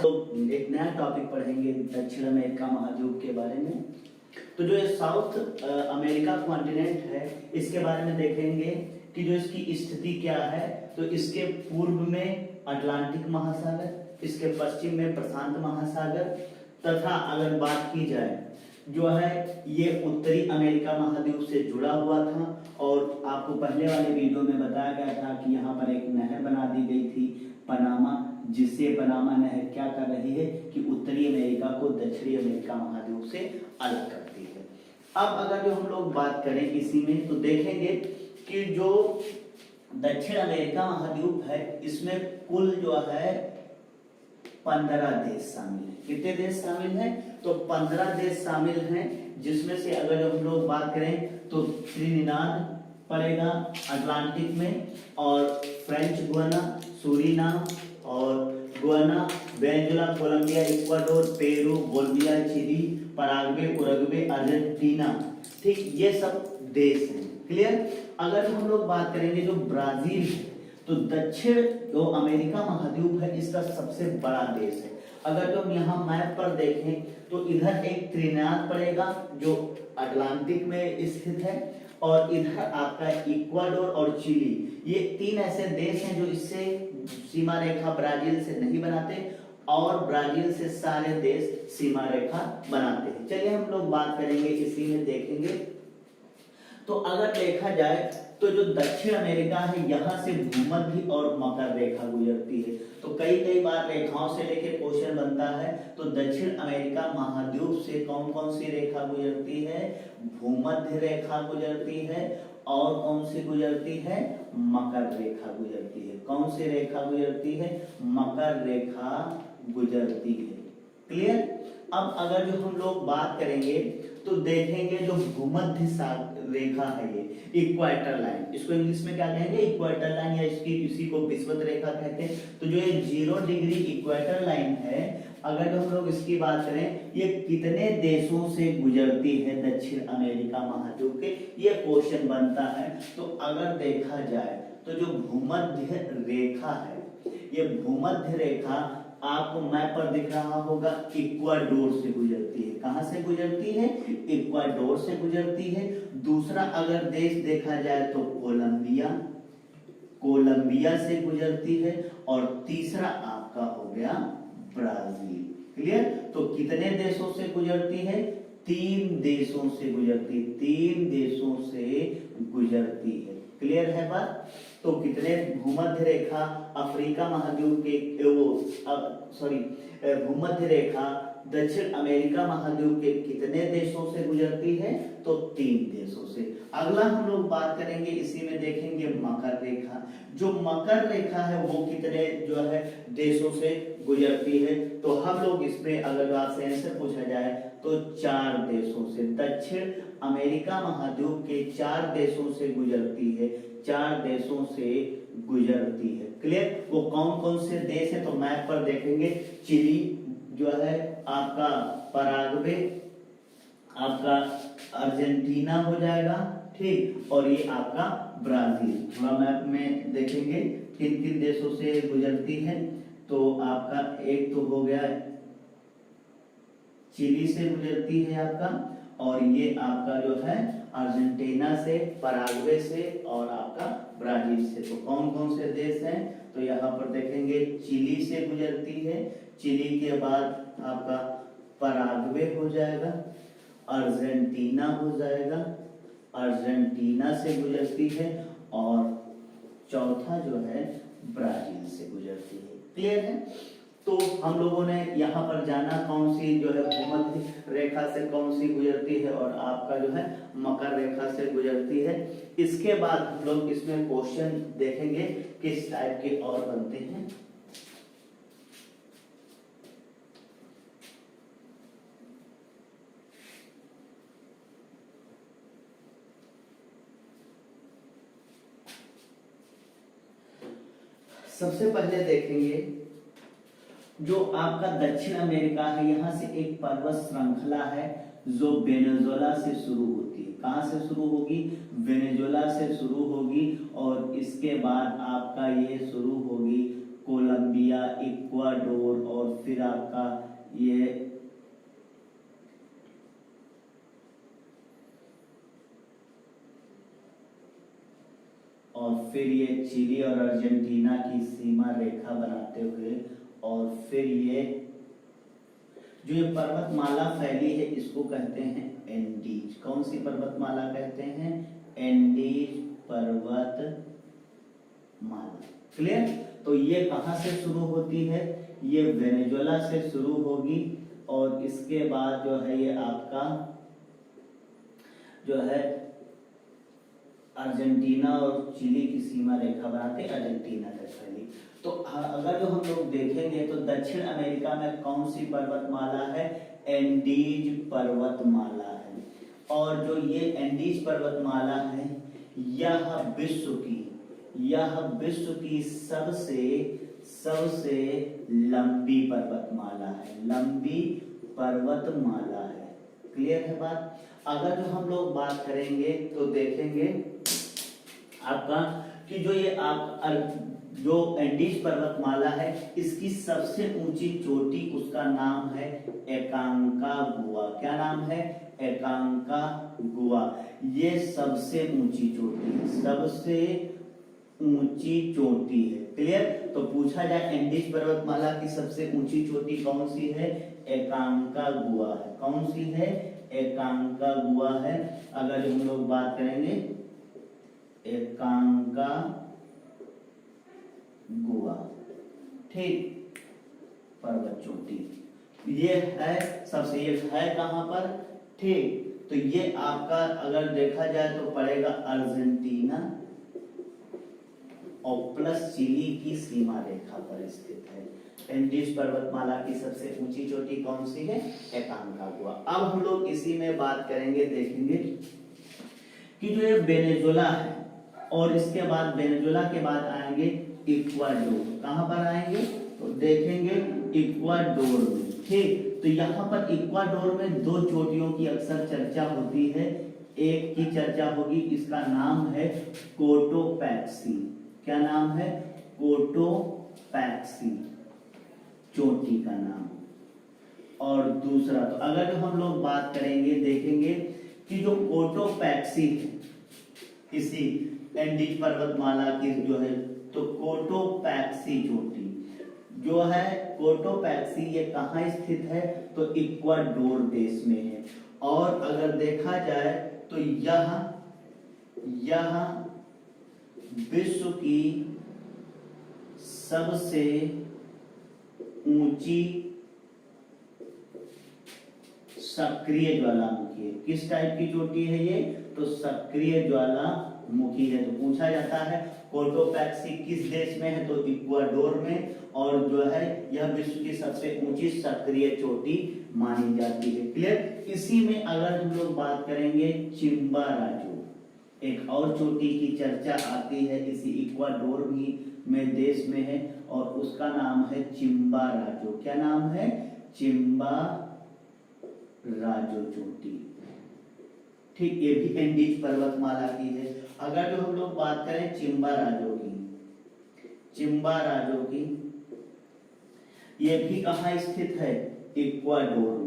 तो एक नया टॉपिक पढ़ेंगे दक्षिण अमेरिका महाद्वीप के बारे में। तो जो ये साउथ अमेरिका कॉन्टिनेंट है इसके बारे में देखेंगे कि जो इसकी स्थिति क्या है। तो इसके पूर्व में अटलांटिक महासागर, इसके पश्चिम में प्रशांत महासागर, तथा अगर बात की जाए जो है ये उत्तरी अमेरिका महाद्वीप से जुड़ा हुआ था। और आपको पहले वाले वीडियो में बताया गया था कि यहाँ पर एक नहर बना दी गई थी पनामा, जिससे पनामा नहर क्या कर रही है कि उत्तरी अमेरिका को दक्षिणी अमेरिका महाद्वीप से अलग करती है। अब अगर जो हम लोग बात करें इसी में तो देखेंगे कि जो दक्षिण अमेरिका महाद्वीप है इसमें कुल जो है 15 देश शामिल है। कितने देश शामिल हैं? तो 15 देश शामिल हैं, जिसमें से अगर हम लोग बात करें तो त्रिनिदाद पड़ेगा अटलांटिक में, और फ्रेंच गुयाना, सूरीनाम और Guyana, Venezuela, Colombia, Ecuador, Peru, Bolivia, Chile, Paraguay, Uruguay, Argentina. ठीक, ये सब देश हैं। क्लियर? अगर हम लोग बात करेंगे जो ब्राजील है तो दक्षिण जो अमेरिका महाद्वीप है इसका सबसे बड़ा देश है। अगर जो हम यहाँ मैप पर देखें तो इधर एक त्रिनिदाद पड़ेगा जो अटलांटिक में स्थित है, और इधर आपका इक्वाडोर और चिली, ये तीन ऐसे देश हैं जो इससे सीमा रेखा ब्राजील से नहीं बनाते, और ब्राजील से सारे देश सीमा रेखा बनाते हैं। चलिए हम लोग बात करेंगे इसी में देखेंगे। तो अगर देखा जाए तो जो दक्षिण अमेरिका है यहाँ से भूमध्य और मकर रेखा गुजरती है। तो कई बार रेखाओं से लेकर क्वेश्चन बनता है। तो दक्षिण अमेरिका महाद्वीप से कौन कौन सी रेखा गुजरती है? भूमध्य रेखा गुजरती है, और कौन सी गुजरती है? मकर रेखा गुजरती है। कौन सी रेखा गुजरती है? मकर रेखा गुजरती है। क्लियर? अब अगर जो हम लोग बात करेंगे तो देखेंगे जो भूमध्य रेखा है ये इक्वेटर लाइन, इसको इंग्लिश में क्या कहेंगे? इक्वेटर लाइन, या इसी को विषुवत रेखा कहते हैं। तो जो ये 0 डिग्री इक्वेटर लाइन है, अगर जो हम लोग इसकी बात करें ये कितने देशों से गुजरती है दक्षिण अमेरिका महाद्वीप के, ये क्वेश्चन बनता है। तो अगर देखा जाए तो जो भूमध्य रेखा है, ये भूमध्य रेखा आपको मैप पर दिख रहा होगा, इक्वाडोर से गुजरती है। कहां से गुजरती है? इक्वाडोर से गुजरती है। दूसरा अगर देश देखा जाए तो कोलंबिया से गुजरती है, और तीसरा आपका हो गया ब्राजील। क्लियर? तो कितने देशों से गुजरती है? 3 देशों से गुजरती, 3 देशों से गुजरती है। क्लियर है बात? तो कितने भूमध्य रेखा अफ्रीका महाद्वीप के भूमध्य रेखा दक्षिण अमेरिका महाद्वीप के कितने देशों से गुजरती है? तो 3 देशों से। अगला हम लोग बात करेंगे इसी में देखेंगे मकर रेखा। जो मकर रेखा है वो कितने जो है देशों से गुजरती है? तो हम लोग इसमें अगर आपसे आंसर पूछा जाए तो 4 देशों से। दक्षिण अमेरिका महाद्वीप के 4 देशों से गुजरती है, 4 देशों से गुजरती है। क्लियर? वो कौन कौन से देश है? तो मैप पर देखेंगे, चिली जो है आपका, पराग्वे आपका, अर्जेंटीना हो जाएगा, ठीक, और ये आपका ब्राजील। थोड़ा मैप में देखेंगे किन किन देशों से गुजरती है। तो आपका एक तो हो गया चिली से गुजरती है आपका, और ये आपका जो है अर्जेंटीना से, पराग्वे से, और आपका ब्राजील से। तो कौन कौन से देश हैं? तो यहाँ पर देखेंगे चिली से गुजरती है, चिली के बाद आपका पराग्वे हो जाएगा, अर्जेंटीना हो जाएगा, अर्जेंटीना से गुजरती है, और चौथा जो है ब्राजील से गुजरती है। क्लियर है? तो हम लोगों ने यहाँ पर जाना कौन सी जो है भूमध्य रेखा से कौन सी गुजरती है, और आपका जो है मकर रेखा से गुजरती है। इसके बाद हम लोग इसमें क्वेश्चन देखेंगे किस टाइप के और बनते हैं। सबसे पहले देखेंगे जो आपका दक्षिण अमेरिका है, यहाँ से एक पर्वत श्रृंखला है जो वेनेजुएला से शुरू होती है। कहां से शुरू होगी? वेनेजुएला से शुरू होगी, और इसके बाद आपका ये शुरू होगी कोलंबिया, इक्वाडोर, और फिर आपका ये और फिर ये चिली और अर्जेंटीना की सीमा रेखा बनाते हुए, और फिर ये जो ये पर्वतमाला फैली है इसको कहते हैं एंडीज। कौन सी पर्वतमाला कहते हैं? एंडीज पर्वतमाला। क्लियर? तो ये कहां से शुरू होती है? ये वेनेजुएला से शुरू होगी, और इसके बाद जो है ये आपका जो है अर्जेंटीना और चिली की सीमा रेखा बनाते अर्जेंटीना तक फैली। तो अगर जो हम लोग देखेंगे तो दक्षिण अमेरिका में कौन सी पर्वतमाला है? एंडीज पर्वतमाला है। और जो ये एंडीज पर्वतमाला है यह विश्व की सबसे लंबी पर्वतमाला है, लंबी पर्वतमाला है। क्लियर है बात? अगर जो हम लोग बात करेंगे तो देखेंगे आपका कि जो ये जो एंडीज पर्वतमाला है इसकी सबसे ऊंची चोटी, उसका नाम है एकांकागुआ। क्या नाम है? एकांकागुआ। ये सबसे ऊंची चोटी है, सबसे ऊंची चोटी है। क्लियर? तो पूछा जाए एंडीज पर्वतमाला की सबसे ऊंची चोटी कौन सी है? एकांकागुआ है। कौन सी है? एकांकागुआ है। अगर हम लोग बात करेंगे एकांकागुआ, ठीक, पर्वत चोटी ये है सबसे। ये है कहां पर? ठीक, तो ये आपका अगर देखा जाए तो पड़ेगा अर्जेंटीना और प्लस चिली की सीमा रेखा पर स्थित है। एंडीज पर्वतमाला की सबसे ऊंची चोटी कौन सी है? एकांकागुआ। अब हम लोग इसी में बात करेंगे, देखेंगे कि जो ये वेनेजुएला है, और इसके बाद वेनेजुएला के बाद आएंगे इक्वाडोर। कहां पर आएंगे? तो देखेंगे इक्वाडोर में। ठीक, तो यहाँ पर इक्वाडोर में दो चोटियों की अक्सर चर्चा होती है। एक की चर्चा होगी, इसका नाम है कोटोपैक्सी। क्या नाम है? कोटोपैक्सी चोटी का नाम। और दूसरा, तो अगर जो हम लोग बात करेंगे देखेंगे कि जो कोटोपैक्सी है इसी एंडीज पर्वतमाला की जो है, तो कोटोपैक्सी चोटी जो है, कोटोपैक्सी ये कहाँ स्थित है? तो इक्वाडोर देश में है। और अगर देखा जाए तो यह विश्व की सबसे ऊंची सक्रिय ज्वालामुखी है। किस टाइप की चोटी है ये? तो सक्रिय ज्वालामुखी है। तो पूछा जाता है कोटोपैक्सी किस देश में है? तो इक्वाडोर में। और जो है यह विश्व की सबसे ऊंची सक्रिय चोटी मानी जाती है। क्लियर? इसी में अगर हम लोग बात करेंगे चिम्बाराजो, एक और चोटी की चर्चा आती है, इसी इक्वाडोर भी में देश में है, और उसका नाम है चिम्बाराजो। क्या नाम है? चिम्बाराजो चोटी। ठीक, ये भी एंडीज पर्वतमाला की है। अगर जो हम लोग बात करें चिम्बाराजो की, ये भी कहाँ स्थित है? इक्वाडोर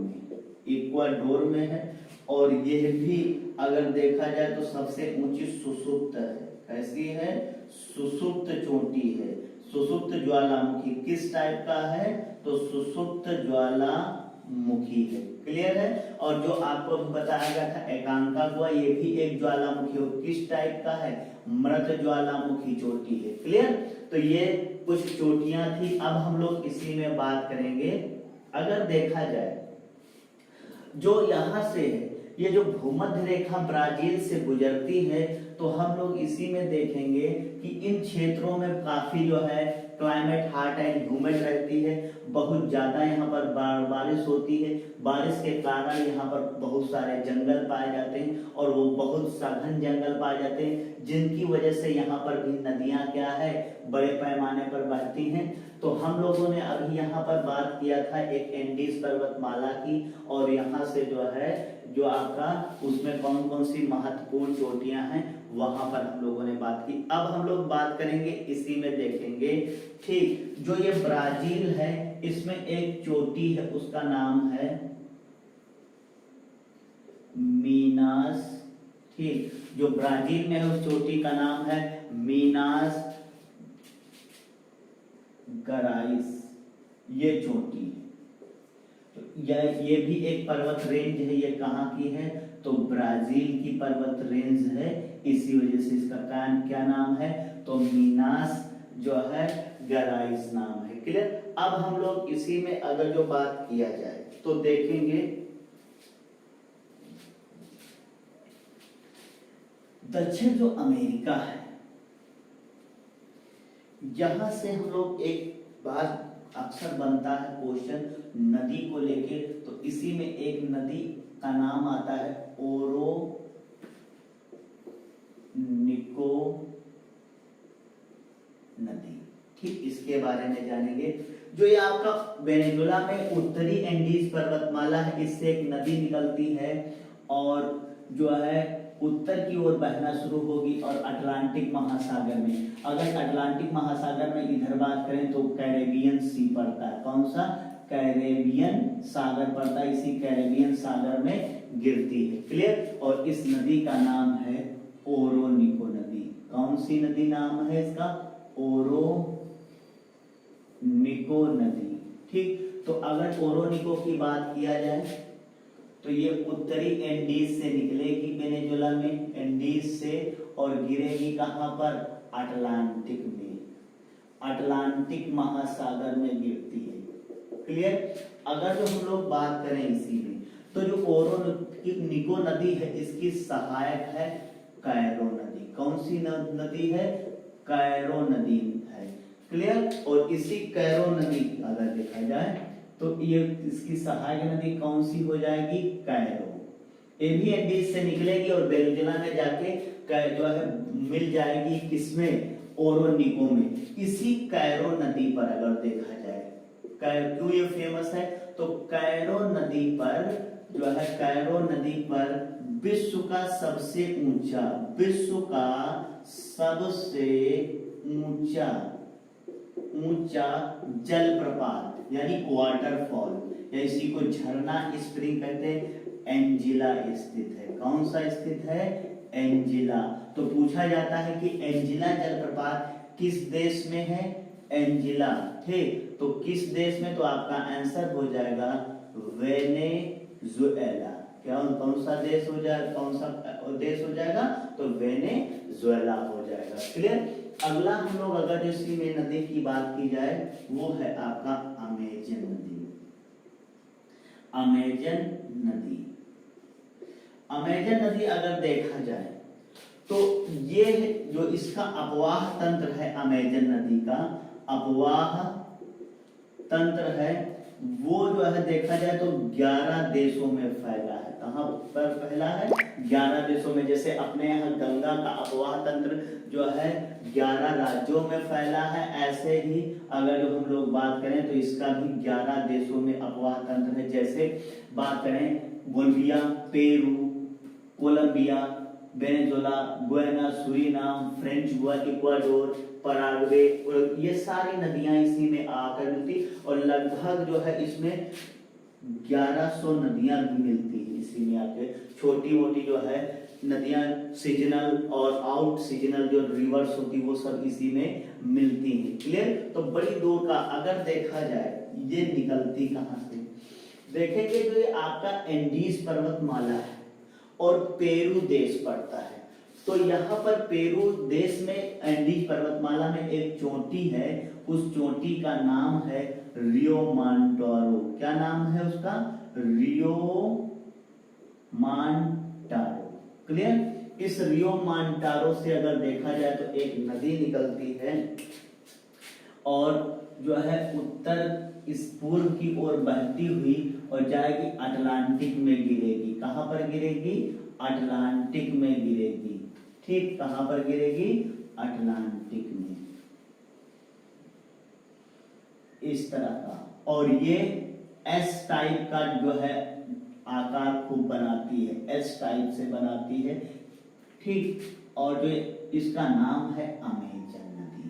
में है। और यह भी अगर देखा जाए तो सबसे ऊंची सुषुप्त है। कैसी है? सुषुप्त चोटी है, सुषुप्त ज्वालामुखी। किस टाइप का है? तो सुषुप्त ज्वालामुखी है। क्लियर है? और जो आपको बताया गया था एकांकागुआ, ये भी एक ज्वालामुखी है। किस टाइप का है? मृत ज्वालामुखी चोटी है। क्लियर? तो ये कुछ चोटियां थी। अब हम लोग इसी में बात करेंगे। अगर देखा जाए जो यहां से है, ये जो भूमध्य रेखा ब्राजील से गुजरती है, तो हम लोग इसी में देखेंगे कि इन क्षेत्रों में काफी जो है क्लाइमेट हॉट एंड ह्यूमिड रहती है। बहुत ज्यादा यहाँ पर बारिश होती है। बारिश के कारण यहाँ पर बहुत सारे जंगल पाए जाते हैं, और वो बहुत सघन जंगल पाए जाते हैं, जिनकी वजह से यहाँ पर भी नदियां क्या है? बड़े पैमाने पर बहती हैं। तो हम लोगों ने अभी यहाँ पर बात किया था एक एंडीज पर्वतमाला की, और यहाँ से जो है जो आपका उसमें कौन कौन सी महत्वपूर्ण चोटियां हैं वहां पर हम लोगों ने बात की। अब हम लोग बात करेंगे इसी में देखेंगे, ठीक, जो ये ब्राजील है इसमें एक चोटी है उसका नाम है मीनास, ठीक, जो ब्राजील में है उस चोटी का नाम है मीनास गराइस, ये चोटी है। तो ये भी एक पर्वत रेंज है, ये कहाँ की है, तो ब्राजील की पर्वत रेंज है, इसी वजह से इसका क्या नाम है, तो मीनास जो है गराइस नाम है। क्लियर। अब हम लोग इसी में अगर जो बात किया जाए तो देखेंगे दक्षिण जो अमेरिका है, यहां से हम लोग एक बात अक्सर बनता है क्वेश्चन नदी को लेके, तो इसी में एक नदी का नाम आता है ओरो निको नदी, ठीक, इसके बारे में जानेंगे। जो ये आपका वेनेजुला में उत्तरी एंडीज पर्वतमाला है, इससे एक नदी निकलती है और जो है उत्तर की ओर बहना शुरू होगी और अटलांटिक महासागर में, अगर अटलांटिक महासागर में इधर बात करें तो कैरेबियन सी पड़ता है, कौन सा, कैरेबियन सागर पड़ता है, इसी कैरेबियन सागर में गिरती है। क्लियर। और इस नदी का नाम है ओरोनिको नदी। कौन सी नदी नाम है इसका, ओरोनिको नदी, ठीक। तो अगर ओरोनिको की बात किया जाए तो ये उत्तरी एंडीज से निकलेगी वेनेजुला में, एंडीज से, और गिरेगी कहां पर, अटलांटिक में, अटलांटिक महासागर में गिरती है। क्लियर। अगर जो हम लोग बात करें इसी में, तो जो ओरोनिको नदी है इसकी सहायक है कैरो नदी। कौन सी नदी है, कैरो नदी है। क्लियर। और इसी कैरो नदी अगर देखा जाए तो ये इसकी सहायक नदी कौन सी हो जाएगी, कैरो, ये भी एंडीज से निकलेगी और वेनेजुला में जाके जो है मिल जाएगी, किसमें, ओरोनिको में। इसी कैरो नदी पर अगर देखा जाए, क्यों ये फेमस है, तो कैरो नदी पर जो है, कैरो नदी पर विश्व का सबसे ऊंचा, विश्व का सबसे ऊंचा जलप्रपात यानी वाटरफॉल, या इसी को झरना स्प्रिंग कहते हैं, एंजिला स्थित है। कौन सा स्थित है, एंजिला। तो पूछा जाता है कि एंजिला जलप्रपात किस देश में है, एंजिला, ठीक, तो किस देश में, तो आपका आंसर हो जाएगा वेनेजुएला। क्या, कौन सा देश हो जाएगा, कौन सा देश हो जाएगा, तो वेनेजुएला हो जाएगा। क्लियर। अगला हम लोग अगर इसी में नदी की बात की जाए वो है आपका अमेजन नदी। अमेजन नदी, अमेजन नदी अगर देखा जाए तो ये जो इसका अपवाह तंत्र है, अमेजन नदी का अपवाह तंत्र है, वो जो है देखा जाए तो 11 देशों में फैला है। कहां पर फैला है, 11 देशों में। जैसे अपने यहाँ गंगा का अपवाह तंत्र जो है 11 राज्यों में फैला है, ऐसे ही अगर जो हम लोग बात करें तो इसका भी 11 देशों में अपवाह तंत्र है। जैसे बात करें Bolivia, Peru, Colombia, Venezuela, Guyana, Suriname, French Ecuador, Paraguay, ये सारी नदियां इसी में आकर मिलती, और लगभग जो है इसमें 1100 नदियां भी मिलती है इसी में आके। छोटी मोटी जो है नदियां सीजनल और आउट सीजनल जो रिवर्स होती वो सब इसी में मिलती हैं। क्लियर। तो बड़ी दूर का अगर देखा जाए ये निकलती कहां से, देखेंगे तो ये आपका एंडीज पर्वतमाला है और पेरू देश पड़ता है। तो यहाँ पर पेरू देश में एंडीज पर्वतमाला में एक चोटी है, उस चोटी का नाम है रियो मांटारो। क्या नाम है उसका, रियो मांटारो। क्लियर। इस रियो मांटारो से अगर देखा जाए तो एक नदी निकलती है और जो है उत्तर इस पूर्व की ओर बहती हुई और जाएगी अटलांटिक में गिरेगी। कहां पर गिरेगी, अटलांटिक में गिरेगी, ठीक, कहां पर गिरेगी, अटलांटिक में, इस तरह का। और ये एस टाइप का जो है आकार खूब बनाती है, एस टाइप से बनाती है, ठीक। और जो इसका नाम है अमेजन नदी,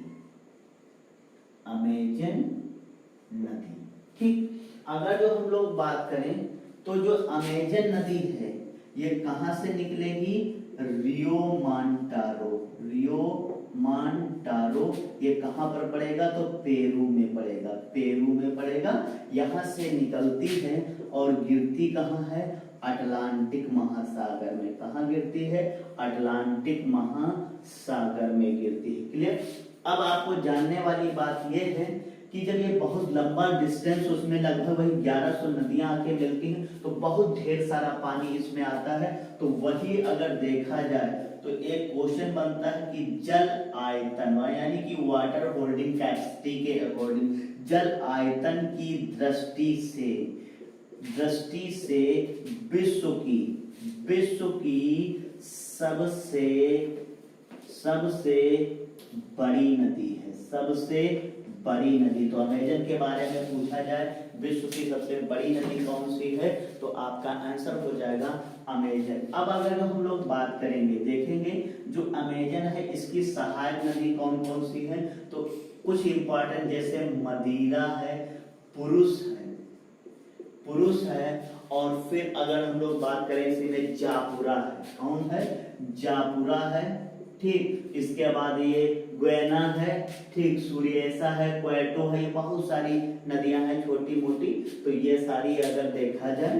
अमेजन नदी। ठीक, अगर जो हम लोग बात करें तो जो अमेजन नदी है ये कहां से निकलेगी, रियो मांटारो, रियो मांटारो, ये कहां पर पड़ेगा, तो पेरू में पड़ेगा, पेरू में पड़ेगा, यहां से निकलती है और गिरती कहां है, अटलांटिक महासागर में। कहां गिरती है, अटलांटिक महासागर में गिरती है। क्लियर। अब आपको जानने वाली बात यह है कि जब ये बहुत लंबा डिस्टेंस, उसमें लगभग वही 1100 नदियां आके मिलती हैं, तो बहुत ढेर सारा पानी इसमें आता है। तो वही अगर देखा जाए तो एक क्वेश्चन बनता है कि जल आयतन, यानी कि वाटर होल्डिंग कैपेसिटी के अकॉर्डिंग, जल आयतन की दृष्टि से विश्व की सबसे बड़ी नदी है, सबसे बड़ी नदी। तो अमेजन के बारे में पूछा जाए विश्व की सबसे बड़ी नदी कौन सी है, तो आपका आंसर हो जाएगा अमेजन। अब अगर हम लोग बात करेंगे, देखेंगे जो अमेजन है इसकी सहायक नदी कौन कौन सी है, तो कुछ इंपॉर्टेंट जैसे मदिरा है, पुरुष है, और फिर अगर हम लोग बात करें इसी में जापुरा है, कौन है, जापुरा है। ठीक, इसके बाद ये गुएना है, ठीक, सुरिएसा है, क्वेटो है, ये बहुत सारी नदियां हैं छोटी मोटी। तो ये सारी अगर देखा जाए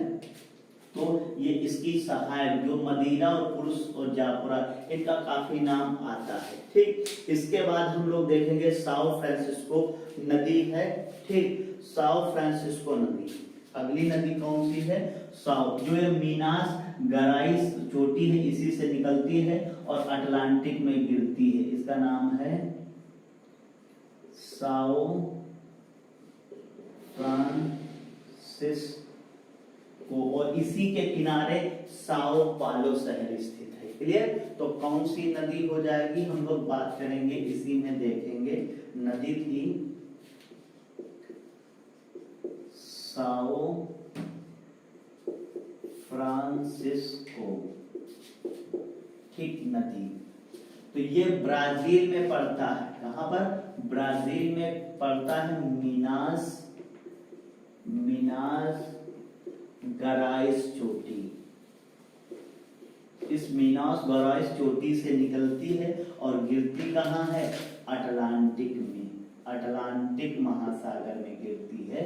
तो ये इसकी सहायक, जो मदिरा और पुरुष और जापुरा, इनका काफी नाम आता है। ठीक, इसके बाद हम लोग देखेंगे साओ फ्रांसिस्को नदी है, ठीक, साओ फ्रांसिस्को नदी। अगली नदी कौन सी है, साओ, जो ये मीनास गराइस चोटी है इसी से निकलती है और अटलांटिक में गिरती है। इसका नाम है साओ फ्रांसिस्को, और इसी के किनारे साओ पालो शहर स्थित है। क्लियर। तो कौन सी नदी हो जाएगी, हम लोग बात करेंगे इसी में, देखेंगे नदी थी साओ फ्रांसिस्को, ठीक, नदी। तो ये ब्राजील में पड़ता है, कहां पर, ब्राजील में पड़ता है, मीनास गराइस चोटी। इस मीनास गराइस चोटी से निकलती है और गिरती कहां है, अटलांटिक में, अटलांटिक महासागर में गिरती है।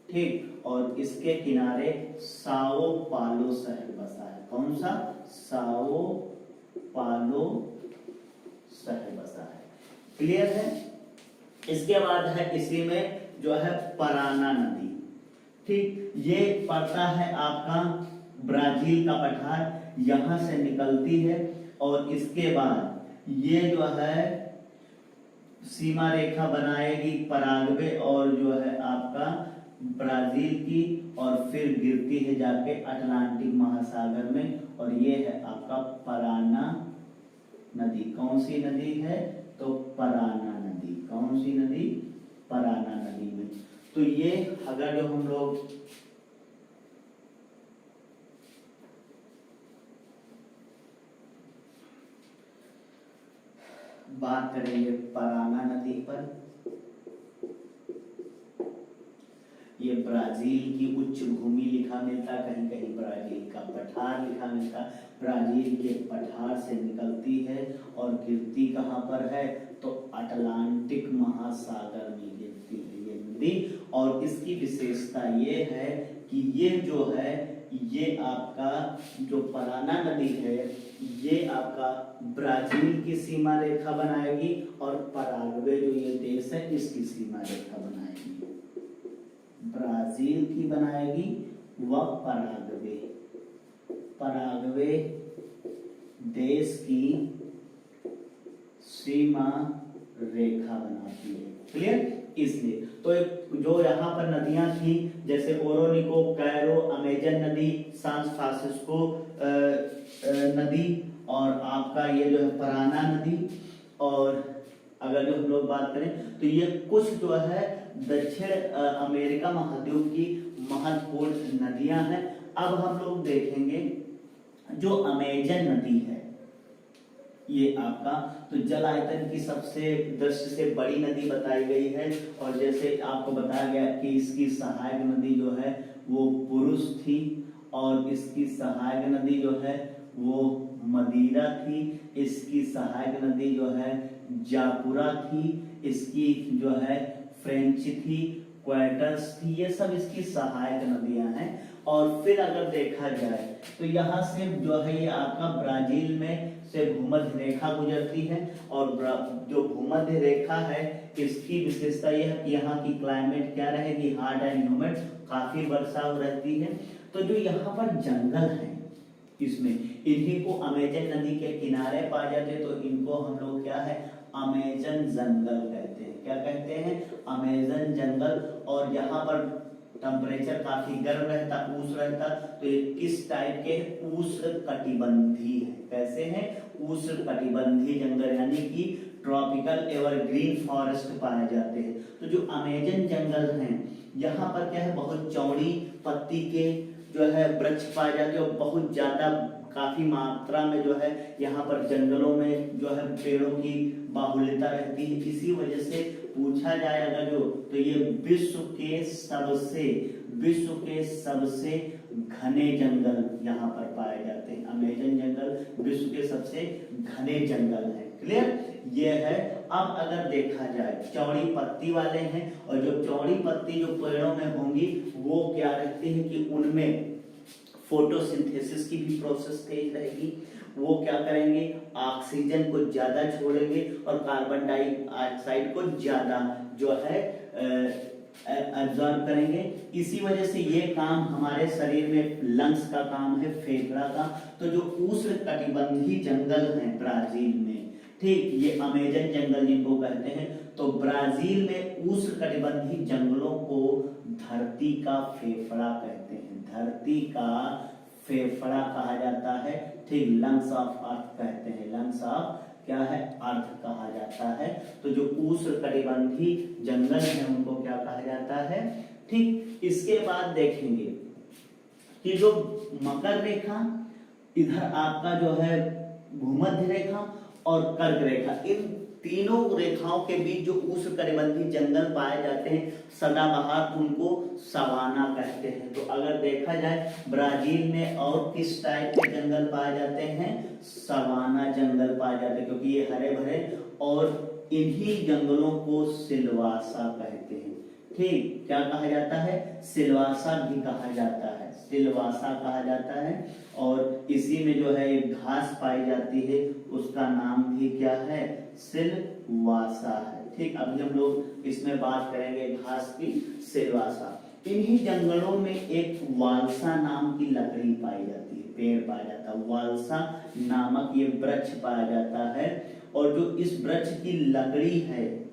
ठीक, और इसके किनारे साओ पालो शहर बसा है। कौन सा, साओ पालो शहर बसा है। क्लियर है। इसके बाद है इसी में जो है पराना नदी। ठीक, ये पड़ता है आपका ब्राजील का पठार, यहां से निकलती है और इसके बाद ये जो है सीमा रेखा बनाएगी पराग्वे और जो है आपका ब्राजील की, और फिर गिरती है जाके अटलांटिक महासागर में, और ये है आपका पराना नदी। कौन सी नदी है, तो पराना नदी। कौन सी नदी, पराना नदी में। तो ये अगर जो हम लोग बात करेंगे पराना नदी पर, ये ब्राजील की उच्च भूमि लिखा मिलता, कहीं कहीं ब्राजील का पठार लिखा मिलता। ब्राजील के पठार से निकलती है और गिरती कहां पर है, तो अटलांटिक महासागर में गिरती है ये नदी। और इसकी विशेषता ये है कि ये जो है, ये आपका जो पराना नदी है, ये आपका ब्राजील की सीमा रेखा बनाएगी और पराग्वे जो ये देश है इसकी सीमा रेखा बनाएगी। ब्राजील की बनाएगी व पराग्वे देश की सीमा रेखा बनाती है। क्लियर। इसलिए तो जो यहाँ पर नदियां थी जैसे ओरोनिको, कैरो, अमेजन नदी, सांस फ्रांसिस्को नदी, और आपका ये जो है पराना नदी, और अगर जो हम लोग बात करें तो ये कुछ जो है दक्षिण अमेरिका महाद्वीप की महत्वपूर्ण नदियां हैं। अब हम लोग देखेंगे जो अमेजन नदी है, ये आपका तो जल आयतन की सबसे दृष्टि से बड़ी नदी बताई गई है। और जैसे आपको बताया गया कि इसकी सहायक नदी जो है वो पुरुष थी, और इसकी सहायक नदी जो है वो मदिरा थी, इसकी सहायक नदी जो है जापुरा थी, इसकी जो है फ्रेंच थी, क्वेटर्स थी, ये सब इसकी सहायक नदियां हैं। और फिर अगर देखा जाए तो यहाँ से जो है ये आपका ब्राजील में से भूमध्य रेखा गुजरती है, और जो भूमध्य रेखा है इसकी विशेषता यह है कि यहाँ की क्लाइमेट क्या रहेगी, हॉट एंड ह्यूमिड, काफी वर्षा रहती है। तो जो यहाँ पर जंगल है इसमें इन्हीं को अमेजन नदी के किनारे पाए जाते हैं, तो इनको हम लोग क्या है अमेजन जंगल कहते हैं। क्या कहते हैं, अमेजन जंगल। और यहाँ पर टेम्परेचर काफी गर्म रहता, उष्ण रहता, तो ये किस टाइप के उष्ण कटिबंधी है, कैसे हैं उष्ण कटिबंधी जंगल, यानी कि ट्रॉपिकल एवरग्रीन फॉरेस्ट पाए जाते हैं। तो जो अमेजन जंगल हैं यहाँ पर क्या है बहुत चौड़ी पत्ती के जो है वृक्ष पाए जाते हैं, और बहुत ज्यादा काफी मात्रा में जो है यहाँ पर जंगलों में जो है पेड़ों की बाहुल्यता रहती है। इसी वजह से पूछा जाए अगर जो तो ये विश्व के सबसे घने जंगल यहाँ पर पाए जाते हैं। अमेजन जंगल विश्व के सबसे घने जंगल है। क्लियर, ये है। अब अगर देखा जाए चौड़ी पत्ती वाले हैं, और जो चौड़ी पत्ती जो पेड़ों में होंगी वो क्या रहती है कि उनमें फोटोसिंथेसिस की भी प्रोसेस तेज रहेगी। वो क्या करेंगे, ऑक्सीजन को ज्यादा छोड़ेंगे और कार्बन डाइऑक्साइड को ज्यादा जो है एब्जॉर्ब करेंगे। इसी वजह से ये काम हमारे शरीर में लंग्स का काम है, फेफड़ा का। तो जो उष्ण कटिबंधी जंगल है ब्राजील में, ठीक, ये अमेजन जंगल जिनको कहते हैं, तो ब्राजील में उष्ण कटिबंधी जंगलों को धरती का फेफड़ा कहते हैं। धरती का फेफड़ा कहा जाता है, ठीक, लंग्स ऑफ अर्थ कहते हैं। लंग्स ऑफ क्या है, अर्थ कहा जाता है। तो जो उष्ण कटिबंधी जंगल है उनको क्या कहा जाता है, ठीक। इसके बाद देखेंगे कि जो मकर रेखा, इधर आपका जो है भूमध्य रेखा और कर्क रेखा, इन तीनों रेखाओं के बीच जो उष्णकटिबंधीय जंगल पाए जाते हैं सदाबहार, उनको सवाना कहते हैं। तो अगर देखा जाए ब्राजील में और किस टाइप के जंगल पाए जाते हैं, सवाना जंगल पाए जाते हैं, क्योंकि ये हरे भरे, और इन्हीं जंगलों को सिलवासा कहते हैं। ठीक, क्या कहा जाता है, सिलवासा भी कहा जाता है, सिलवासा कहा जाता है। और इसी में जो है एक घास पाई जाती है, उसका नाम भी क्या है, सिलवासा है। ठीक, अभी हम लोग इसमें बात करेंगे घास की, सिलवासा। इन्हीं जंगलों में एक वालसा नाम की लकड़ी पाई जाती है, पेड़ पाया जाता है, वालसा नामक ये वृक्ष पाया जाता है। और जो इस वृक्ष की लकड़ी है,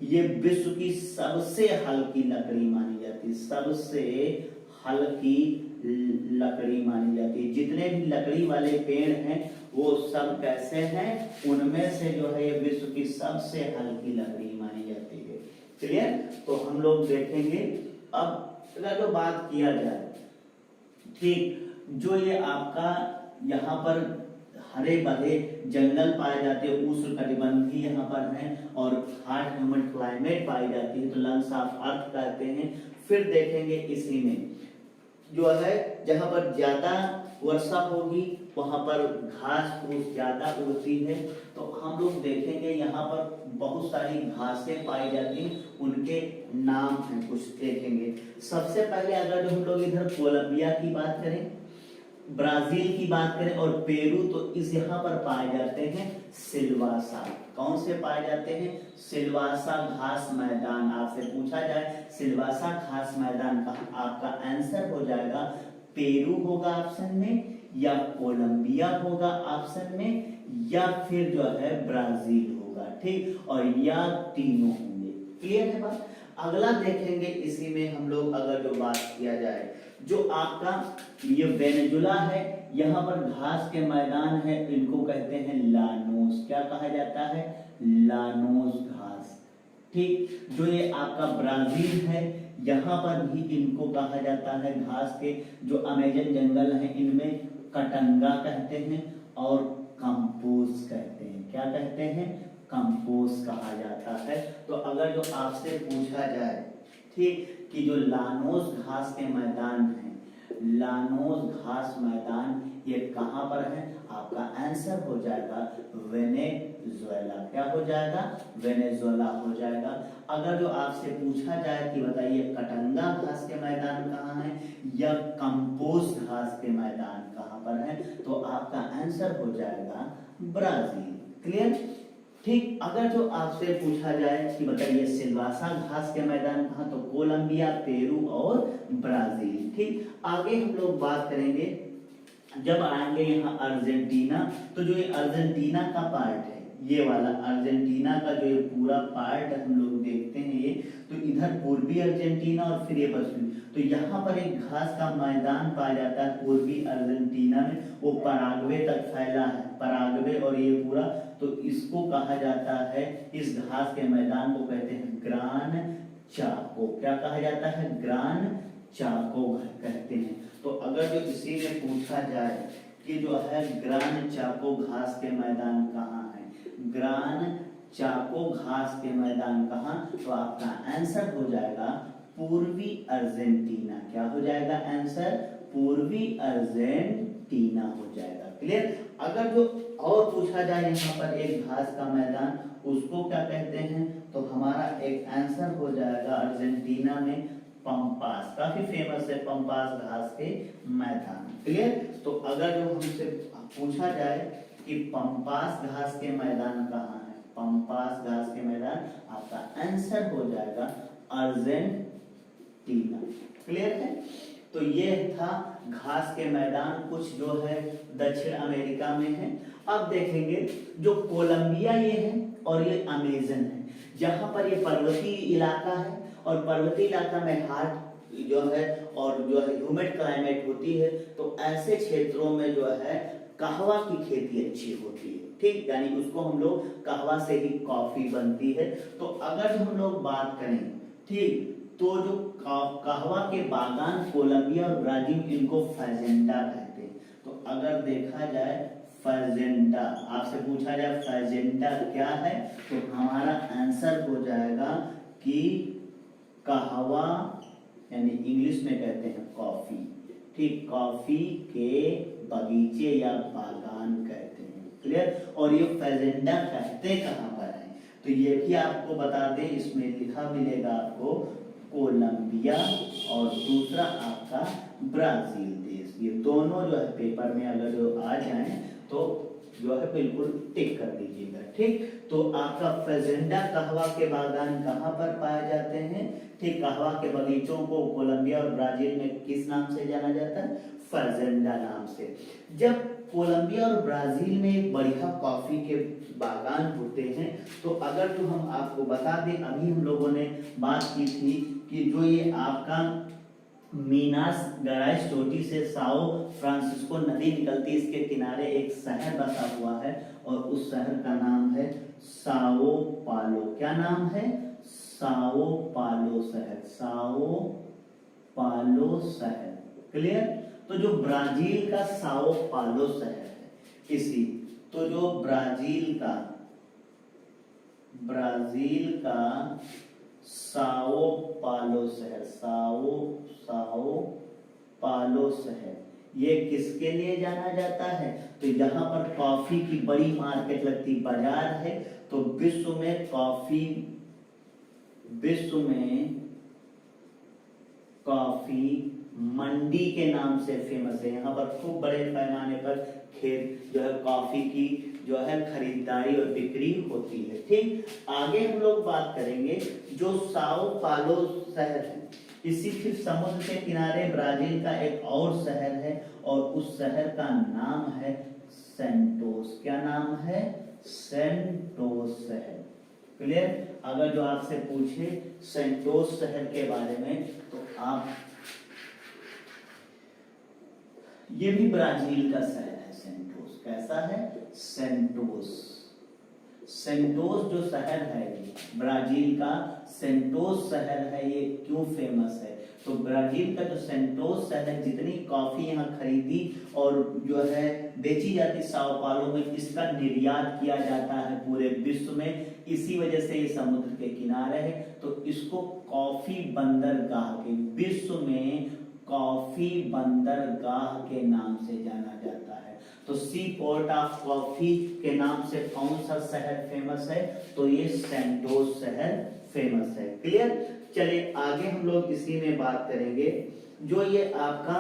ये विश्व की सबसे हल्की लकड़ी मानी जाती है, सबसे हल्की लकड़ी मानी जाती है। जितने भी लकड़ी वाले पेड़ हैं वो सब कैसे हैं, उनमें से जो है ये विश्व की सबसे हल्की लकड़ी मानी जाती है। क्लियर, तो हम लोग देखेंगे अब अगर जो बात किया जाए, ठीक, जो ये आपका यहाँ पर हरे भरे जंगल पाए जाते हैं, उष्णकटिबंधीय यहाँ पर हैं, और हॉट ह्यूमिड क्लाइमेट पाई जाती है, तो लंग्स ऑफ अर्थ कहते हैं। फिर देखेंगे इसी में जो है जहाँ पर ज्यादा वर्षा होगी वहां पर घास फूस ज्यादा उगती है। तो हम लोग देखेंगे यहाँ पर बहुत सारी घासें पाई जाती हैं, उनके नाम हैं, कुछ देखेंगे। सबसे पहले अगर जो हम लोग इधर कोलंबिया की बात करें, ब्राजील की बात करें और पेरू, तो इस यहाँ पर पाए जाते हैं सिलवासा। कौन से पाए जाते हैं, सिलवासा घास मैदान। आपसे पूछा जाए सिलवासा घास मैदान का, आपका आंसर हो जाएगा पेरू होगा ऑप्शन में, या कोलंबिया होगा ऑप्शन में, या फिर जो है ब्राजील होगा। ठीक, और या तीनों होंगे। क्लियर है बात। अगला देखेंगे इसी में हम लोग अगर जो बात किया जाए, जो आपका ये वेनेजुला है, यहाँ पर घास के मैदान है, इनको कहते हैं लानोस। क्या कहा जाता है, लानोस घास। ठीक, जो ये आपका ब्राजील है, यहाँ पर भी इनको कहा जाता है घास के। जो अमेजन जंगल है इनमें कटंगा कहते हैं, और कंपोज कहते हैं। क्या कहते हैं? कंपोज कहा जाता है। तो अगर जो आपसे पूछा जाए ठीक कि जो लानोस घास के मैदान हैं, लानोस घास मैदान ये कहाँ पर है, आपका आंसर हो जाएगा वेनेजुएला। क्या हो जाएगा? वेनेजुएला हो जाएगा। अगर जो आपसे पूछा जाए कि बताइए कटंगा घास के मैदान कहाँ है या कंपोस्ट घास के मैदान कहाँ पर है, तो आपका आंसर हो जाएगा ब्राजील। क्लियर? ठीक। अगर जो आपसे पूछा जाए कि बताइए सिल्वासा घास के मैदान कहाँ, तो कोलंबिया, पेरू और ब्राजील। ठीक। आगे हम लोग बात करेंगे, जब आएंगे यहाँ अर्जेंटीना, तो जो ये अर्जेंटीना का पार्ट है, ये वाला अर्जेंटीना का जो ये पूरा पार्ट हम लोग देखते हैं ये, तो इधर पूर्वी अर्जेंटीना और फिर ये पश्चिमी, तो यहाँ पर एक घास का मैदान पाया जाता है पूर्वी अर्जेंटीना में, वो पराग्वे तक फैला है, पराग्वे और ये पूरा, तो इसको कहा जाता है, इस घास के मैदान को कहते हैं ग्रान चाको। क्या कहा जाता है? ग्रान चाको कहते हैं। तो अगर जो इसी में पूछा जाए कि जो है ग्रान चाको घास के मैदान कहाँ है, ग्रान चाको घास के मैदान कहाँ, तो आपका आंसर हो जाएगा पूर्वी अर्जेंटीना। क्या हो जाएगा आंसर? पूर्वी अर्जेंटीना हो जाएगा। क्लियर? अगर जो और पूछा जाए यहाँ पर एक घास का मैदान, उसको क्या कहते हैं, तो हमारा एक आंसर हो जाएगा अर्जेंटीना में पंपास। काफी फेमस है पंपास घास के मैदान। क्लियर? तो अगर जो हमसे पूछा जाए कि पंपास घास के मैदान कहाँ है, पंपास घास के मैदान, आपका आंसर हो जाएगा अर्जेंटीना। क्लियर है? तो ये था घास के मैदान, कुछ जो है दक्षिण अमेरिका में है। अब देखेंगे जो कोलंबिया ये है और ये अमेजन है, जहां पर ये पर्वतीय इलाका है और पर्वतीय इलाका में हाट जो है और जो है ह्यूमिड क्लाइमेट होती है, तो ऐसे क्षेत्रों में जो है कहवा की खेती अच्छी होती है। ठीक, यानी उसको हम लोग कहवा से ही कॉफी बनती है। तो अगर हम लोग बात करें ठीक, तो जो कहवा के बागान कोलंबिया और ब्राजील, इनको फैजेंडा कहते हैं। तो अगर देखा जाए फैजेंडा, आपसे पूछा जाए फैजेंडा क्या है, तो हमारा आंसर हो जाएगा कि कहवा, यानी इंग्लिश में कहते हैं कॉफी। ठीक, कॉफी के बगीचे या बागान कहते हैं। क्लियर? और ये फैजेंडा कहते कहाँ पर है, तो ये भी आपको बता दें, इसमें लिखा मिलेगा आपको कोलंबिया और दूसरा आपका ब्राजील देश। ये दोनों जो है पेपर में अगर जो आ जाए तो जो है बिल्कुल टिक कर दीजिएगा। ठीक, तो आपका फैजेंडा कहवा के बागान कहाँ पर पाए जाते हैं? ठीक, कहवा के बगीचों को कोलंबिया और ब्राजील में किस नाम से जाना जाता है? फैजेंडा नाम से। जब कोलंबिया और ब्राजील में एक बढ़िया कॉफी के बागान होते हैं, तो अगर तो हम आपको बता दें, अभी हम लोगों ने बात की थी कि जो ये आपका मीनास गराइस चोटी से साओ फ्रांसिस्को नदी निकलती है, इसके किनारे एक शहर बसा हुआ है और उस शहर का नाम है साओ पालो। क्या नाम है? साओ पालो शहर, साओ पालो शहर। क्लियर? तो जो ब्राजील का साओ पालो शहर है, इसी, तो जो ब्राजील का साओ पालो शहर, साओ पालो शहर, ये किसके लिए जाना जाता है? तो यहाँ पर कॉफी की बड़ी मार्केट लगती, बाजार है, तो विश्व में कॉफी मंडी के नाम से फेमस है। यहाँ पर खूब बड़े पैमाने पर खेत जो है कॉफी की जो है खरीदारी और बिक्री होती है। ठीक, आगे हम लोग बात करेंगे जो साओ पालो शहर है, इसी फिर समुद्र के किनारे ब्राजील का एक और शहर है और उस शहर का नाम है सेंटोस। क्या नाम है? सेंटोस शहर। क्लियर? अगर जो आपसे पूछे सेंटोस शहर के बारे में, तो आप, ये भी ब्राजील का शहर है सेंटोस। कैसा है? सेंटोस। सेंटोस जो शहर है ब्राजील का सेंटोस शहर है ये क्यों फेमस है? तो ब्राजील का जो सेंटोस शहर, जितनी कॉफी यहाँ खरीदी और जो है बेची जाती साओ पालो में, इसका निर्यात किया जाता है पूरे विश्व में। इसी वजह से ये समुद्र के किनारे है, तो इसको कॉफी बंदरगाह के, विश्व में कॉफी बंदरगाह के नाम से जाना जाता है। तो सी पोर्ट ऑफ कॉफी के नाम से कौन सा शहर फेमस है? तो ये सेंटोस शहर फेमस है। क्लियर? चलिए आगे हम लोग इसी में बात करेंगे। जो ये आपका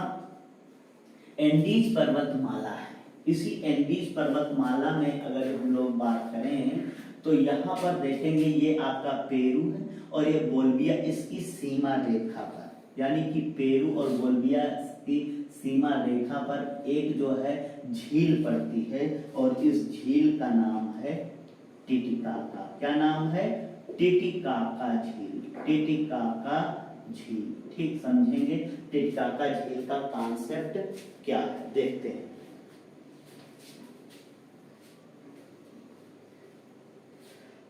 एंडीज पर्वतमाला है, इसी एंडीज पर्वतमाला में अगर हम लोग बात करें तो यहाँ पर देखेंगे ये आपका पेरू है और ये बोल्विया, इसकी सीमा रेखा पर, यानी कि पेरू और बोल्विया की सीमा रेखा पर एक जो है झील पड़ती है और इस झील का नाम है टिटिकाका। क्या नाम है? टिटिकाका झील। टिटिकाका झील, ठीक समझेंगे टिटिकाका झील का कॉन्सेप्ट क्या है, देखते हैं।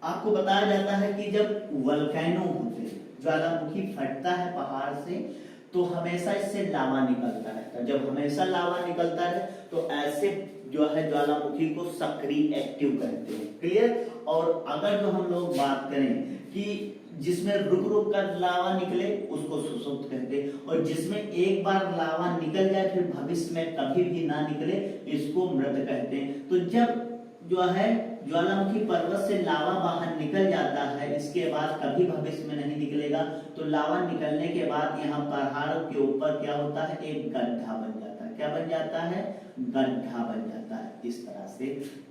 आपको बताया जाता है कि जब वल्केनो होते हैं, ज्वालामुखी फटता है पहाड़ से, तो हमेशा इससे लावा निकलता रहता है। जब हमेशा लावा निकलता है तो ऐसे जो है ज्वालामुखी को सक्रिय एक्टिव कहते हैं। क्लियर? और अगर जो हम लोग बात करें कि जिसमें रुक रुक कर लावा निकले उसको सुषुप्त कहते हैं, और जिसमें एक बार लावा निकल जाए फिर भविष्य में कभी भी ना निकले, इसको मृत कहते हैं। तो जब जो है ज्वालामुखी पर्वत से लावा बाहर निकल जाता है, इसके बाद कभी भविष्य में नहीं निकलेगा, तो लावा निकलने के बाद यहाँ पहाड़ के ऊपर क्या होता है? एक गड्ढा बन जाता है। क्या बन जाता है? गड्ढा बन जाता है इस तरह से।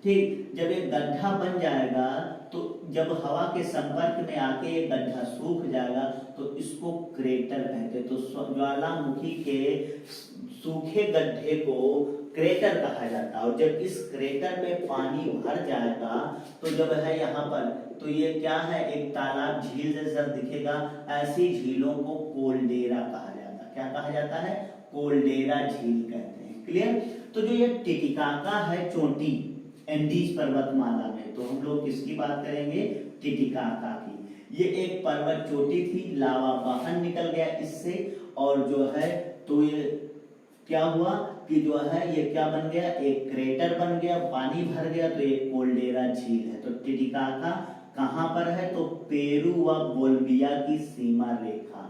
ठीक, जब एक गड्ढा बन जाएगा तो जब हवा के संपर्क में आके ये गड्ढा सूख जाएगा तो इसको क्रेटर कहते हैं। तो ज्वालामुखी के सूखे गड्ढे को क्रेटर कहा जाता है। और जब इस क्रेटर में पानी भर जाएगा तो जब है यहाँ पर, तो ये क्या है? एक तालाब, झील जैसा दिखेगा। ऐसी झीलों को कोल्डेरा कहा जाता है। क्या कहा जाता है? कोल्डेरा झील कहते हैं। क्लियर? तो जो ये टिटिकाका है चोटी एंडीज पर्वतमाला में, तो हम लोग किसकी बात करेंगे? टिटिकाका की। ये एक पर्वत चोटी थी, लावा बाहर निकल गया इससे, और जो है तो ये क्या हुआ कि जो है ये क्या बन गया? एक क्रेटर बन गया, पानी भर गया, तो ये कोल्डेरा झील है। तो टिटिकाका कहां पर है? तो पेरू व बोल्विया की सीमा रेखा,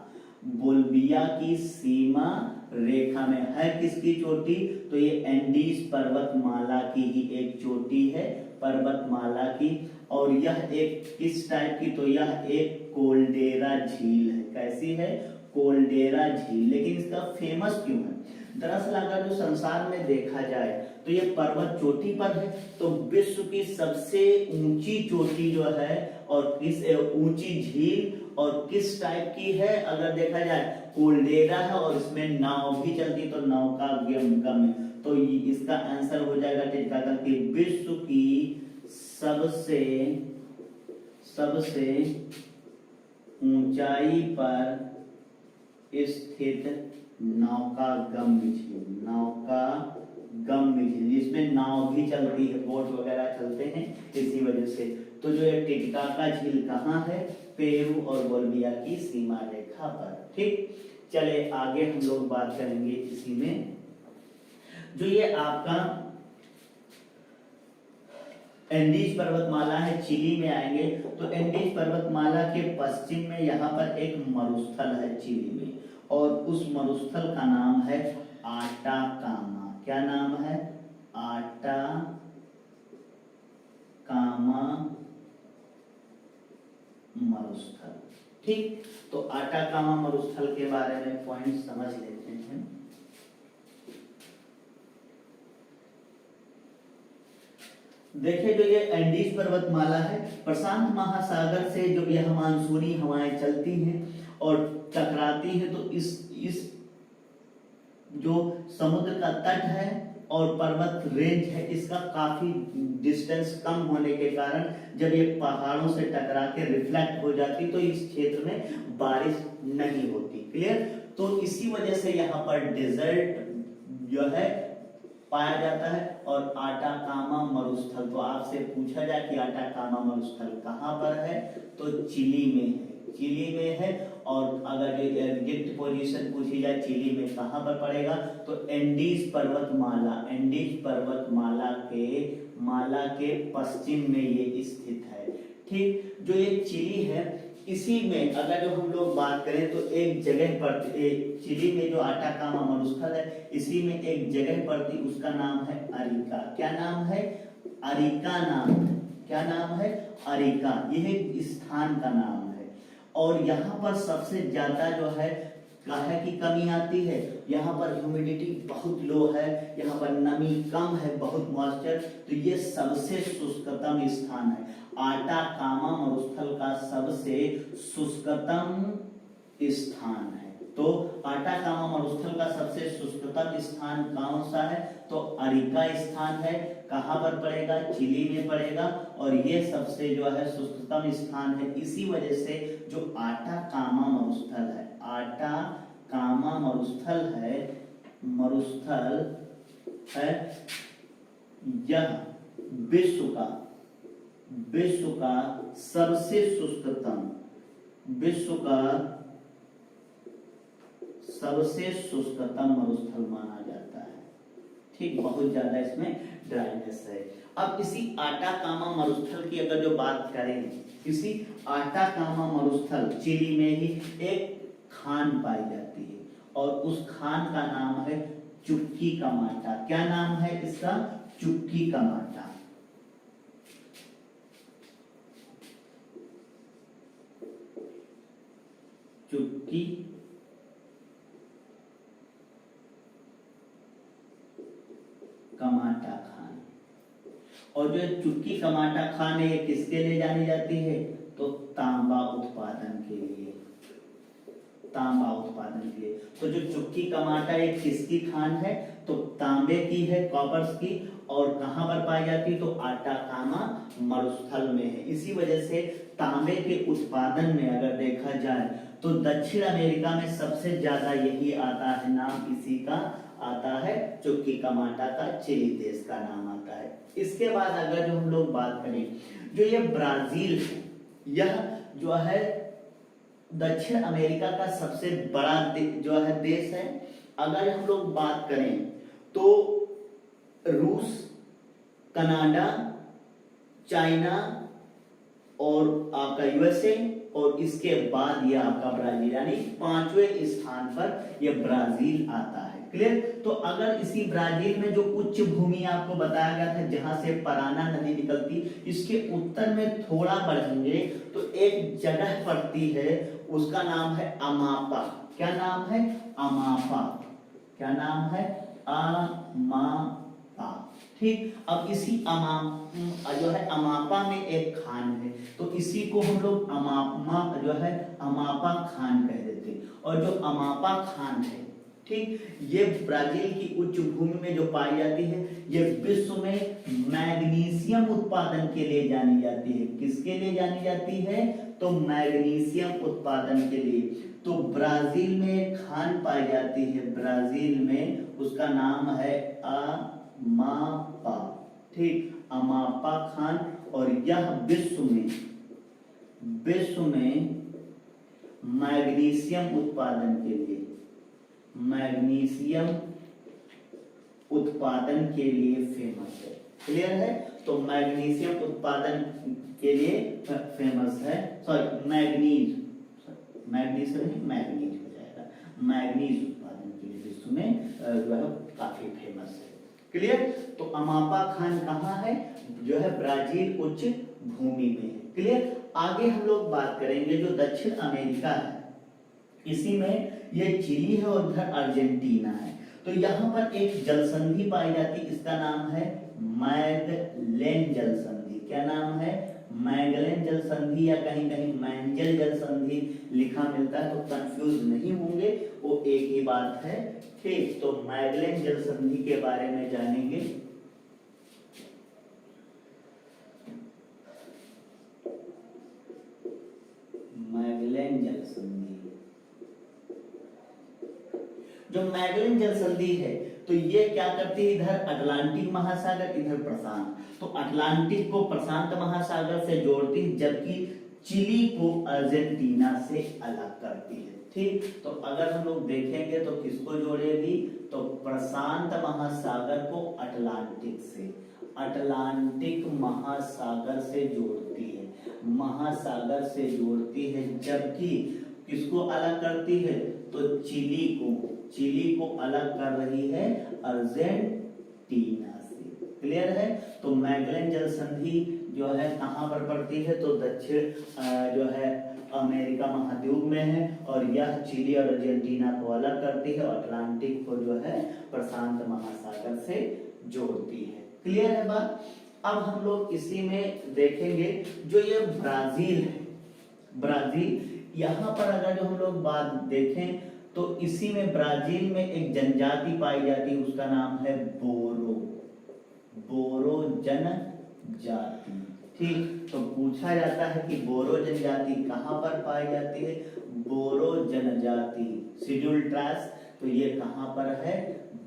बोल्विया की सीमा रेखा में है। किसकी चोटी? तो ये एंडीज पर्वतमाला की ही एक चोटी है, पर्वतमाला की। और यह एक किस टाइप की? तो यह एक कोल्डेरा झील है। कैसी है? कोल्डेरा झील। लेकिन इसका फेमस क्यों है? दरअसल अगर जो संसार में देखा जाए तो ये पर्वत चोटी पर है, तो विश्व की सबसे ऊंची चोटी जो है और किस ऊंची झील और किस टाइप की है अगर देखा जाए? कोल्डेरा है, और इसमें नाव भी चलती, तो नाव का गम है। तो इसका आंसर हो जाएगा टिटिकाका की विश्व की सबसे ऊंचाई पर स्थित नौकागम्य झील, नौकागम्य झील, जिसमें नाव भी चलती है, बोट वगैरह चलते हैं इसी वजह से। तो जो ये टिटिकाका झील कहाँ है? पेरू और बोल्विया की सीमा रेखा पर। ठीक, चले आगे हम लोग बात करेंगे इसी में। जो ये आपका एंडीज पर्वतमाला है, चिली में आएंगे तो एंडीज पर्वतमाला के पश्चिम में यहाँ पर एक मरुस्थल है चिली में, और उस मरुस्थल का नाम है आटाकामा। क्या नाम है? आटाकामा मरुस्थल। ठीक, तो आटाकामा मरुस्थल के बारे में पॉइंट समझ लेते हैं। देखिए जो ये एंडीज पर्वतमाला है, प्रशांत महासागर से जो यह मानसूनी हवाएं चलती हैं और टकराती हैं, तो इस जो समुद्र का तट है और पर्वत रेंज है, इसका काफी डिस्टेंस कम होने के कारण जब ये पहाड़ों से टकरा के रिफ्लेक्ट हो जाती तो इस क्षेत्र में बारिश नहीं होती। क्लियर? तो इसी वजह से यहाँ पर डेजर्ट जो है पाया जाता है। और आटाकामा मरुस्थल, तो आपसे पूछा जाए कि आटाकामा मरुस्थल कहाँ पर है, तो चिली में है। चिली में है। और अगर एग्जैक्ट पोजीशन पूछी जाए चिली में कहाँ पर पड़ेगा, तो एंडीज पर्वतमाला, एंडीज पर्वतमाला के पश्चिम में ये स्थित है। ठीक, जो ये चिली है इसी में अगर जो हम लोग बात करें तो एक जगह पर चिली में जो आटाकामा मरुस्थल है इसी में एक जगह पड़ती, उसका नाम है अरिका। क्या नाम है? अरिका नाम है। क्या नाम है? अरिका, यह स्थान का नाम है। और यहाँ पर सबसे ज्यादा जो है काहे की कमी आती है, यहाँ पर ह्यूमिडिटी बहुत लो है, यहाँ पर नमी कम है, बहुत मॉइस्चर, तो ये सबसे शुष्कतम स्थान है। आटाकामा मरुस्थल का सबसे शुष्कतम स्थान है। तो आटाकामा मरुस्थल का सबसे शुष्कतम स्थान कौन सा है? तो अरिका स्थान है। कहाँ पर पड़ेगा? चिली में पड़ेगा। और ये सबसे जो है शुष्कतम स्थान है। इसी वजह से जो आटाकामा मरुस्थल है, आटाकामा मरुस्थल है यह विश्व का सबसे शुष्कतम, विश्व का सबसे शुष्कतम मरुस्थल माना जाता है। ठीक, बहुत ज्यादा इसमें ड्राइनेस है। अब इसी आटाकामा मरुस्थल की अगर जो बात करें, इसी आटाकामा मरुस्थल चिली में ही एक खान पाई जाती है और उस खान का नाम है चुक्की का माटा। क्या नाम है इसका? चुक्की का माटा। चुक्की कमाटा खान। और जो चुक्की कमाटा खान है ये किसके लिए जानी जाती है? तो तांबा उत्पादन के लिए, तांबा उत्पादन के लिए। तो जो चुक्की कमाटा ये किसकी खान है? तो तांबे की है, कॉपर्स की। और कहां पर पाई जाती है? तो आटाकामा मरुस्थल में है। इसी वजह से तांबे के उत्पादन में अगर देखा जाए तो दक्षिण अमेरिका में सबसे ज्यादा यही आता है, नाम इसी का आता है, चुक्की कमाटा का चिली देश का नाम आता है। इसके बाद अगर जो हम लोग बात करें, जो ये ब्राजील है, यह जो है दक्षिण अमेरिका का सबसे बड़ा जो है देश है। अगर हम लोग बात करें तो रूस, कनाडा, चाइना और आपका यूएसए और इसके बाद ये आपका ब्राजील, यानी 5वें स्थान पर ये ब्राजील आता है। क्लियर? तो अगर इसी ब्राजील में जो उच्च भूमि आपको बताया गया था जहां से पराना नदी निकलती, इसके उत्तर में थोड़ा बढ़ेंगे तो एक जगह पड़ती है, उसका नाम है अमापा। क्या नाम है? अमापा। क्या नाम है? अमापा। ठीक, अब इसी जो है अमापा में एक खान है, तो इसी को हम लोग अमापा जो है अमापा खान कह देते हैं। और जो अमापा खान है, ठीक, ये ब्राजील की उच्च भूमि में जो पाई जाती है, ये विश्व में मैग्नीशियम उत्पादन के लिए जानी जाती है। किसके लिए जानी जाती है? तो मैग्नीशियम उत्पादन के लिए। तो ब्राजील में एक खान पाई जाती है, ब्राजील में, उसका नाम है अमापा। ठीक, अमापा खान। और यह विश्व में मैग्नीशियम उत्पादन के लिए, मैग्नीशियम उत्पादन के लिए फेमस है। क्लियर है? तो मैग्नीशियम उत्पादन के लिए फेमस है। सॉरी, मैग्नीज नहीं, मैग्नीज हो जाएगा। मैग्नीज उत्पादन के लिए विश्व में जो है काफी फेमस है। क्लियर? तो अमापा खान कहाँ है? जो है ब्राजील उच्च भूमि में है। क्लियर? आगे हम लोग बात करेंगे जो दक्षिण अमेरिका है, इसी में ये चिली है और इधर अर्जेंटीना है। तो यहाँ पर एक जलसंधि पाई जाती, इसका नाम है मैगलेन जलसंधि। क्या नाम है? मैगलेन जलसंधि, या कहीं कहीं मैंजल जलसंधि लिखा मिलता है, तो कंफ्यूज नहीं होंगे, वो एक ही बात है। ठीक, तो मैगलेन जलसंधि के बारे में जानेंगे। मैगलेन जलसंधि, जो मैगलेन जलसंधि है तो ये क्या करती है? इधर अटलांटिक महासागर, इधर प्रशांत, तो अटलांटिक को प्रशांत महासागर से जोड़ती है, जबकि चिली को अर्जेंटीना से अलग करती है। ठीक, तो अगर हम लोग देखेंगे तो किसको जोड़ेगी, तो प्रशांत महासागर को अटलांटिक से, अटलांटिक महासागर से जोड़ती है, महासागर से जोड़ती है। जबकि किसको अलग करती है, तो चिली को अलग कर रही है अर्जेंटीना से। क्लियर है। तो मैगेलन जल संधि जो है कहाँ पर पड़ती है, तो दक्षिण जो है अमेरिका महाद्वीप में है, और यह चिली और अर्जेंटीना को अलग करती है, और अटलांटिक को जो है प्रशांत महासागर से जोड़ती है। क्लियर है बात। अब हम लोग इसी में देखेंगे जो ये ब्राजील है, ब्राजील, यहाँ पर अगर जो हम लोग बात देखें तो इसी में ब्राजील में एक जनजाति पाई जाती है, उसका नाम है बोरो, बोरो जनजाति। ठीक, तो पूछा जाता है कि बोरो जनजाति कहाँ पर पाई जाती है, बोरो जनजाति शेड्यूल ट्राइब्स, तो ये कहाँ पर है,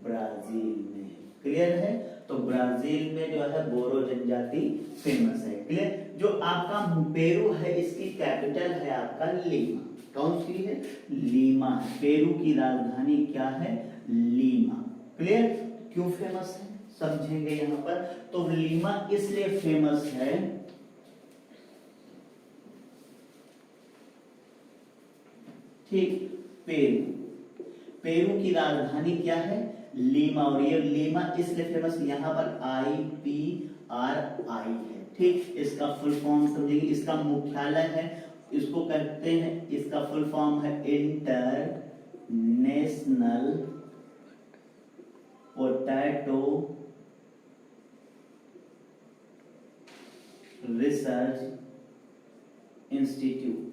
ब्राजील में। क्लियर है। तो ब्राजील में जो है बोरो जनजाति फेमस है। क्लियर। जो आपका पेरू है इसकी कैपिटल है आपका लीमा। कौन सी है, लीमा। पेरू की राजधानी क्या है, लीमा। क्लियर। क्यों फेमस है समझेंगे यहाँ पर। तो लीमा इसलिए फेमस है ठीक, पेरू की राजधानी क्या है, लीमा, और ये लीमा इसलिए फेमस, यहाँ पर IPRI है। ठीक, इसका फुल फॉर्म समझिए, इसका मुख्यालय है, इसको कहते हैं, इसका फुल फॉर्म है international potato research institute.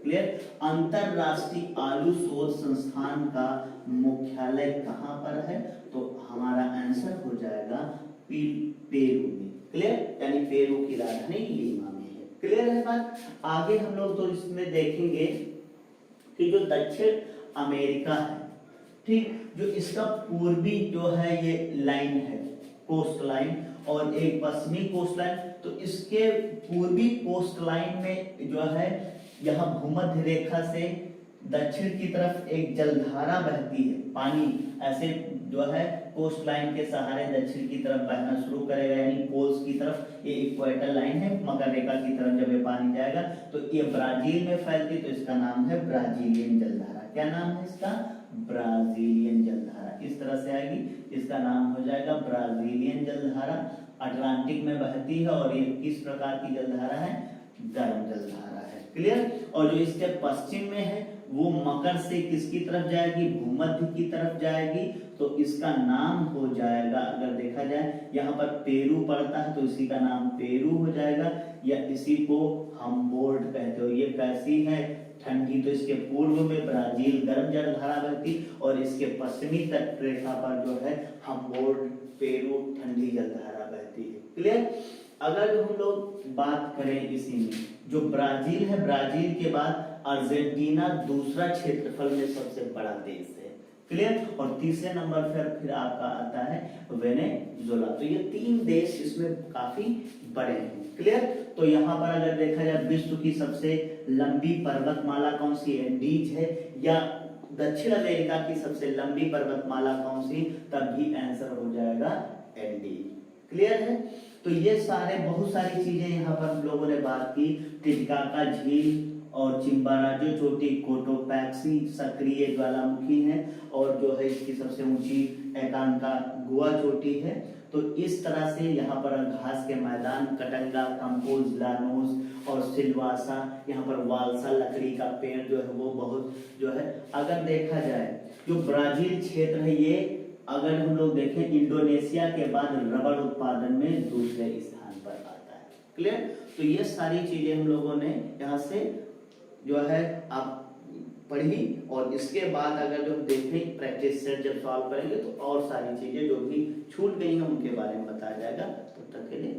Clear. अंतरराष्ट्रीय आलू शोध संस्थान का मुख्यालय कहां पर है, तो हमारा आंसर हो जाएगा पेरू में। क्लियर, यानी पेरू की राजधानी लीमा में है। क्लियर है बात। आगे हम लोग तो इसमें देखेंगे कि जो दक्षिण अमेरिका है, ठीक, जो इसका पूर्वी जो है ये लाइन है, कोस्ट लाइन, और एक पश्चिमी कोस्ट लाइन। तो इसके पूर्वी कोस्ट लाइन में जो है यहाँ भूमध्य रेखा से दक्षिण की तरफ एक जलधारा बहती है, पानी ऐसे जो है कोस्ट लाइन के सहारे दक्षिण की तरफ बहना शुरू करेगा, यानी पोल्स की तरफ। ये इक्वेटर लाइन है, मकर रेखा की तरफ जब ये पानी जाएगा तो ये ब्राजील में फैलती, तो इसका नाम है ब्राजीलियन जलधारा। क्या नाम है इसका, ब्राजीलियन जलधारा। इस तरह से आएगी, इसका नाम हो जाएगा ब्राजीलियन जलधारा। अटलांटिक में बहती है, और ये किस प्रकार की जलधारा है, गर्म जलधारा है। क्लियर। और जो इसके पश्चिम में है वो मकर से किसकी तरफ जाएगी, भूमध्य की तरफ जाएगी, तो इसका नाम हो जाएगा, अगर देखा जाए यहाँ पर पेरू पड़ता है तो इसी का नाम पेरू हो जाएगा, या इसी को हम्बोल्ट कहते हो। ये कैसी है, ठंडी। तो इसके पूर्व में ब्राजील गर्म जलधारा बहती, और इसके पश्चिमी तट रेखा पर जो है हम्बोल्ट पेरू ठंडी जलधारा बहती है। क्लियर। अगर हम लोग बात करें इसी में, जो ब्राजील है, ब्राजील के बाद अर्जेंटीना दूसरा क्षेत्रफल में सबसे बड़ा देश है। क्लियर। और तीसरे नंबर पर फिर आपका आता है वेनेजुएला। तो ये तीन देश इसमें काफी बड़े हैं। क्लियर। तो यहाँ पर अगर देखा जाए विश्व की सबसे लंबी पर्वतमाला कौन सी, एंडीज है, या दक्षिण अमेरिका की सबसे लंबी पर्वतमाला कौन सी, तब भी आंसर हो जाएगा एंडीज। क्लियर है। तो ये सारे बहुत सारी चीजें यहाँ पर हम लोगों ने बात की। टिटिकाका झील और चिम्बाराजो चोटी कोटोपैक्सी सक्रिय ज्वालामुखी है, और जो है इसकी सबसे ऊंची एकांकागुआ चोटी है। तो इस तरह से यहाँ पर घास के मैदान, कटंगा, कंपोज, लानोस और सिलवासा, यहाँ पर वालसा लकड़ी का पेड़ जो है वो बहुत जो है। अगर देखा जाए जो ब्राजील क्षेत्र है, ये अगर हम लोग देखें इंडोनेशिया के बाद रबड़ उत्पादन में दूसरे स्थान पर आता है। क्लियर। तो ये सारी चीजें हम लोगों ने यहाँ से जो है आप पढ़ी, और इसके बाद अगर जो देखें प्रैक्टिस सेट जब सॉल्व करेंगे तो और सारी चीजें जो भी छूट गई हैं उनके बारे में बताया जाएगा। तब तक के लिए